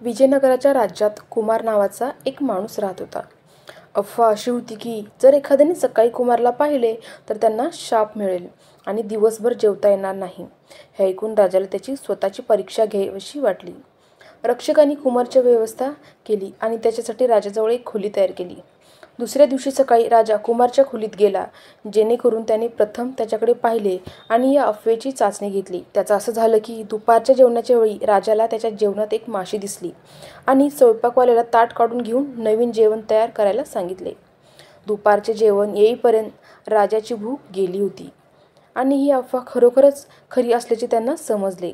विजयनगराच्या राज्यात कुमार नावाचा एक माणूस राहत होता. अफवा अशी होती की जर एखाद्याने सकाळी कुमारला पाहिले तर त्यांना शाप मिळेल आणि दिवसभर जेवता येणार नाही. हे ऐकून राजाला त्याची स्वतःची परीक्षा घ्यावीशी वाटली. रक्षकांनी कुमारची व्यवस्था केली आणि त्याच्यासाठी राजाजवळ एक खोली तयार केली. दुसऱ्या दिवशी सकाळी राजा कुमारच्या खोलीत गेला, जेणेकरून त्याने प्रथम त्याच्याकडे पाहिले आणि या अफवेची चाचणी घेतली. त्याचं असं झालं की दुपारच्या जेवणाच्या वेळी राजाला त्याच्या जेवणात एक माशी दिसली आणि स्वयंपाकवाल्याला ताट काढून घेऊन नवीन जेवण तयार करायला सांगितले. दुपारचे जेवण येईपर्यंत राजाची भूक गेली होती आणि ही अफवा खरोखरच खरी असल्याचे त्यांना समजले.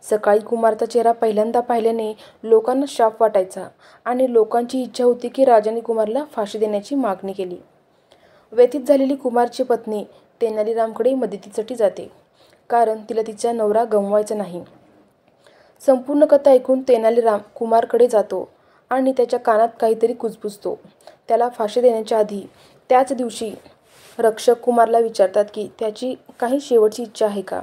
सकाळी कुमारचा चेहरा पहिल्यांदा पाहिल्याने लोकांना शाप वाटायचा आणि लोकांची इच्छा होती की राजाने कुमारला फाशी देण्याची मागणी केली. व्यथित झालेली कुमारची पत्नी तेनालीरामकडे मदतीसाठी जाते, कारण तिला तिचा नवरा गमवायचा नाही. संपूर्ण कथा ऐकून तेनालीराम कुमारकडे जातो आणि त्याच्या कानात काहीतरी कुजबुजतो. त्याला फाशी देण्याच्या आधी त्याच दिवशी रक्षक कुमारला विचारतात की त्याची काही शेवटची इच्छा आहे का.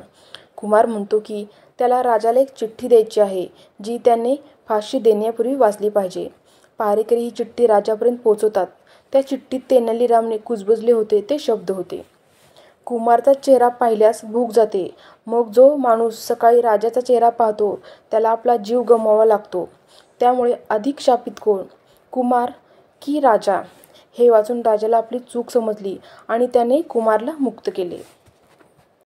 कुमार म्हणतो की त्याला राजाला एक चिठ्ठी द्यायची आहे, जी त्याने फाशी देण्यापूर्वी वाचली पाहिजे. पहारेकरी ही चिठ्ठी राजापर्यंत पोहोचवतात. त्या चिठ्ठीत तेनालीरामने कुजबुजले होते ते शब्द होते. कुमारचा चेहरा पाहिल्यास भूक जाते. मग जो माणूस सकाळी राजाचा चेहरा पाहतो त्याला आपला जीव गमवावा लागतो. त्यामुळे अधिक शापित कोण, कुमार की राजा? हे वाचून राजाला आपली चूक समजली आणि त्याने कुमारला मुक्त केले.